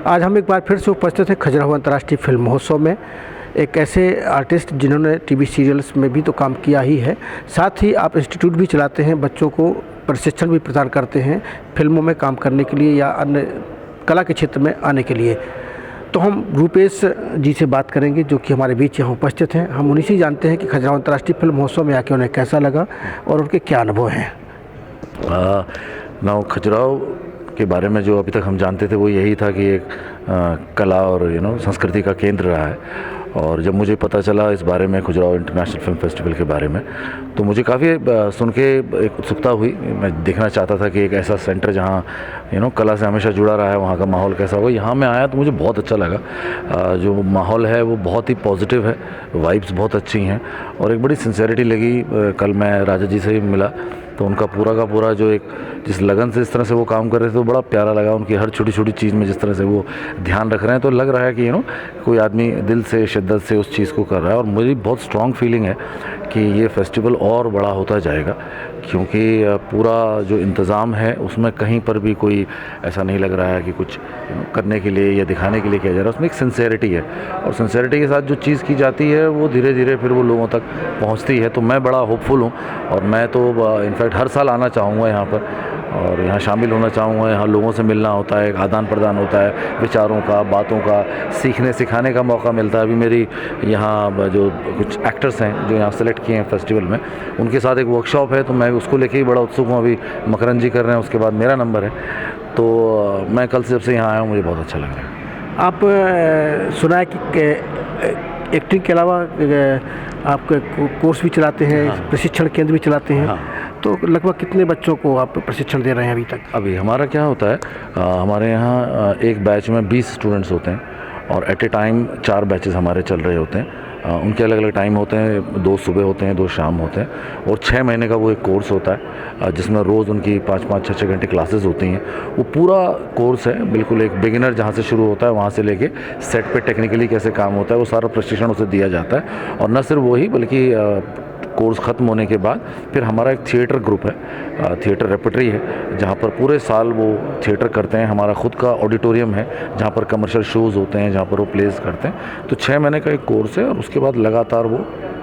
आज हम एक बार फिर से उपस्थित हैं खजुराहो अंतर्राष्ट्रीय फिल्म महोत्सव में। एक ऐसे आर्टिस्ट जिन्होंने टीवी सीरियल्स में भी तो काम किया ही है, साथ ही आप इंस्टीट्यूट भी चलाते हैं, बच्चों को प्रशिक्षण भी प्रदान करते हैं फिल्मों में काम करने के लिए या अन्य कला के क्षेत्र में आने के लिए। तो हम रूपेश जी से बात करेंगे जो कि हमारे बीच यहाँ उपस्थित हैं। हम उन्हीं से जानते हैं कि खजुराहो अंतर्राष्ट्रीय फिल्म महोत्सव में आके उन्हें कैसा लगा और उनके क्या अनुभव हैं। खजुराहो के बारे में जो अभी तक हम जानते थे वो यही था कि एक कला और संस्कृति का केंद्र रहा है। और जब मुझे पता चला इस बारे में, खजुराहो इंटरनेशनल फिल्म फेस्टिवल के बारे में, तो मुझे काफ़ी सुन के एक उत्सुकता हुई। मैं देखना चाहता था कि एक ऐसा सेंटर जहाँ कला से हमेशा जुड़ा रहा है, वहाँ का माहौल कैसा होगा। यहाँ मैं आया तो मुझे बहुत अच्छा लगा। जो माहौल है वो बहुत ही पॉजिटिव है, वाइब्स बहुत अच्छी हैं और एक बड़ी सिंसेरिटी लगी। कल मैं राजा जी से ही मिला तो उनका पूरा का पूरा जो एक जिस लगन से इस तरह से वो काम कर रहे थे तो बड़ा प्यारा लगा। उनकी हर छोटी छोटी चीज़ में जिस तरह से वो ध्यान रख रहे हैं, तो लग रहा है कि कोई आदमी दिल से, शिद्दत से उस चीज़ को कर रहा है। और मुझे बहुत स्ट्रॉन्ग फीलिंग है कि ये फेस्टिवल और बड़ा होता जाएगा, क्योंकि पूरा जो इंतज़ाम है उसमें कहीं पर भी कोई ऐसा नहीं लग रहा है कि कुछ करने के लिए या दिखाने के लिए किया जा रहा है। उसमें एक सिंसेरिटी है और सिंसेरिटी के साथ जो चीज़ की जाती है वो धीरे धीरे फिर वो लोगों तक पहुंचती है। तो मैं बड़ा होपफुल हूं और मैं तो इनफैक्ट हर साल आना चाहूँगा यहाँ पर और यहाँ शामिल होना चाहूँगा। यहाँ लोगों से मिलना होता है, एक आदान प्रदान होता है, विचारों का, बातों का, सीखने सिखाने का मौका मिलता है। अभी मेरी यहाँ जो कुछ एक्टर्स हैं जो यहाँ सेलेक्ट किए हैं फेस्टिवल में, उनके साथ एक वर्कशॉप है, तो मैं उसको लेके ही बड़ा उत्सुक हूँ। अभी मकरन जी कर रहे हैं, उसके बाद मेरा नंबर है। तो मैं कल से जब से यहाँ आया हूँ मुझे बहुत अच्छा लग रहा है। आप सुना है कि एक्टिंग के अलावा आप कोर्स भी चलाते हैं, हाँ। प्रशिक्षण केंद्र भी चलाते हैं। हाँ। तो लगभग कितने बच्चों को आप प्रशिक्षण दे रहे हैं अभी तक? अभी हमारा क्या होता है, हमारे यहाँ एक बैच में 20 स्टूडेंट्स होते हैं और एट ए टाइम 4 बैचेस हमारे चल रहे होते हैं। उनके अलग अलग टाइम होते हैं, 2 सुबह होते हैं, 2 शाम होते हैं और 6 महीने का वो एक कोर्स होता है जिसमें रोज़ उनकी 5-5, 6-6 घंटे क्लासेस होती हैं। वो पूरा कोर्स है, बिल्कुल एक बिगिनर जहाँ से शुरू होता है वहाँ से लेके सेट पे टेक्निकली कैसे काम होता है वो सारा प्रशिक्षण उसे दिया जाता है। और न सिर्फ वही बल्कि कोर्स ख़त्म होने के बाद फिर हमारा एक थिएटर ग्रुप है, थिएटर रेपर्टरी है, जहाँ पर पूरे साल वो थिएटर करते हैं। हमारा खुद का ऑडिटोरियम है जहाँ पर कमर्शियल शोज़ होते हैं, जहाँ पर वो प्लेस करते हैं। तो 6 महीने का एक कोर्स है और उसके बाद लगातार वो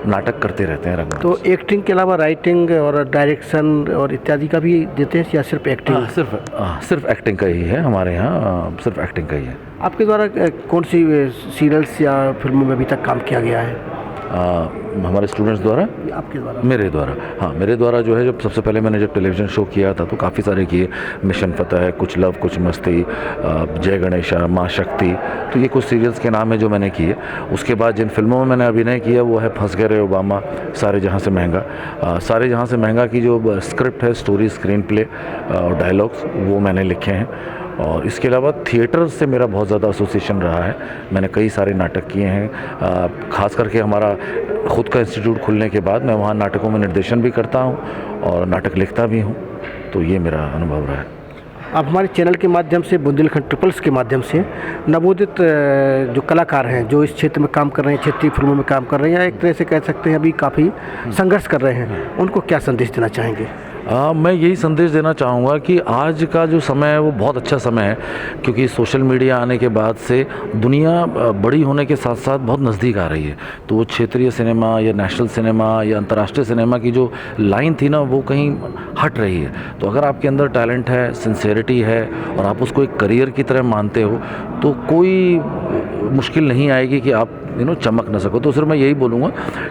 नाटक करते रहते हैं रंगमंच। तो एक्टिंग के अलावा राइटिंग और डायरेक्शन और इत्यादि का भी देते हैं या सिर्फ एक्टिंग? सिर्फ एक्टिंग का ही है हमारे यहाँ, सिर्फ एक्टिंग का ही है। आपके द्वारा कौन सी सीरियल्स या फिल्मों में अभी तक काम किया गया है? हमारे स्टूडेंट्स द्वारा, आपके द्वारा? मेरे द्वारा जो है, जब सबसे पहले मैंने जब टेलीविज़न शो किया था तो काफ़ी सारे किए। मिशन फतेह, कुछ लव कुछ मस्ती, जय गणेशा, माँ शक्ति, तो ये कुछ सीरियल्स के नाम है जो मैंने किए। उसके बाद जिन फिल्मों में मैंने अभिनय किया वो है फंस गए रे ओबामा, सारे जहाँ से महंगा। सारे जहाँ से महंगा की जो स्क्रिप्ट है, स्टोरी, स्क्रीन प्ले और डायलॉग्स वो मैंने लिखे हैं। और इसके अलावा थिएटर से मेरा बहुत ज़्यादा एसोसिएशन रहा है। मैंने कई सारे नाटक किए हैं, ख़ास करके हमारा ख़ुद का इंस्टीट्यूट खुलने के बाद मैं वहाँ नाटकों में निर्देशन भी करता हूँ और नाटक लिखता भी हूँ। तो ये मेरा अनुभव रहा है। आप हमारे चैनल के माध्यम से, बुंदेलखंड ट्रिपल्स के माध्यम से नवोदित जो कलाकार हैं जो इस क्षेत्र में काम कर रहे हैं, क्षेत्रीय फिल्मों में काम कर रहे हैं या एक तरह से कह सकते हैं अभी काफ़ी संघर्ष कर रहे हैं, उनको क्या संदेश देना चाहेंगे? मैं यही संदेश देना चाहूँगा कि आज का जो समय है वो बहुत अच्छा समय है, क्योंकि सोशल मीडिया आने के बाद से दुनिया बड़ी होने के साथ साथ बहुत नज़दीक आ रही है। तो वो क्षेत्रीय सिनेमा या नेशनल सिनेमा या अंतर्राष्ट्रीय सिनेमा की जो लाइन थी ना वो कहीं हट रही है। तो अगर आपके अंदर टैलेंट है, सिंसेरिटी है और आप उसको एक करियर की तरह मानते हो तो कोई मुश्किल नहीं आएगी कि आप चमक ना सको। तो सिर्फ मैं यही बोलूँगा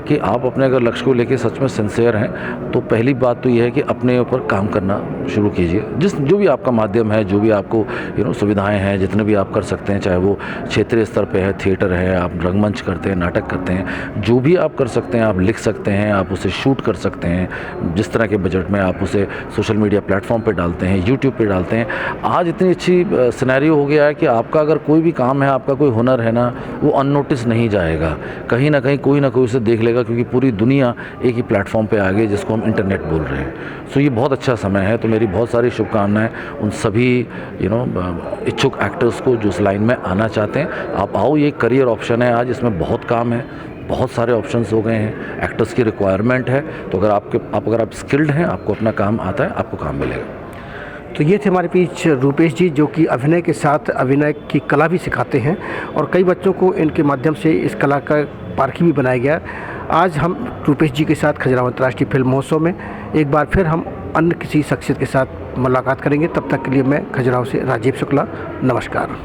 कि आप अपने अगर लक्ष्य को लेके सच में सिंसियर हैं तो पहली बात तो ये है कि अपने ऊपर काम करना शुरू कीजिए। जो भी आपका माध्यम है, जो भी आपको सुविधाएं हैं, जितने भी आप कर सकते हैं, चाहे वो क्षेत्रीय स्तर पे है, थिएटर है, आप रंगमंच करते हैं, नाटक करते हैं, जो भी आप कर सकते हैं, आप लिख सकते हैं, आप उसे शूट कर सकते हैं। जिस तरह के बजट में आप उसे सोशल मीडिया प्लेटफॉर्म पर डालते हैं, यूट्यूब पर डालते हैं। आज इतनी अच्छी सिनेरियो हो गया है कि आपका अगर कोई भी काम है, आपका कोई हुनर है ना, वो अननोटिस नहीं जाएगा। कहीं ना कहीं कोई ना कोई उसे देख लेगा, क्योंकि पूरी दुनिया एक ही प्लेटफॉर्म पे आ गई जिसको हम इंटरनेट बोल रहे हैं। सो ये बहुत अच्छा समय है। तो मेरी बहुत सारी शुभकामनाएं उन सभी इच्छुक एक्टर्स को जो इस लाइन में आना चाहते हैं। आप आओ, ये करियर ऑप्शन है आज, इसमें बहुत काम है, बहुत सारे ऑप्शंस हो गए हैं। एक्टर्स की रिक्वायरमेंट है, तो अगर आप स्किल्ड हैं, आपको अपना काम आता है, आपको काम मिलेगा। तो ये थे हमारे बीच रूपेश जी, जो कि अभिनय के साथ अभिनय की कला भी सिखाते हैं और कई बच्चों को इनके माध्यम से इस कला का पारखी भी बनाया गया। आज हम रूपेश जी के साथ खजुराहो अंतर्राष्ट्रीय फिल्म महोत्सव में एक बार फिर हम अन्य किसी शख्सियत के साथ मुलाकात करेंगे। तब तक के लिए मैं खजुराहो से राजीव शुक्ला, नमस्कार।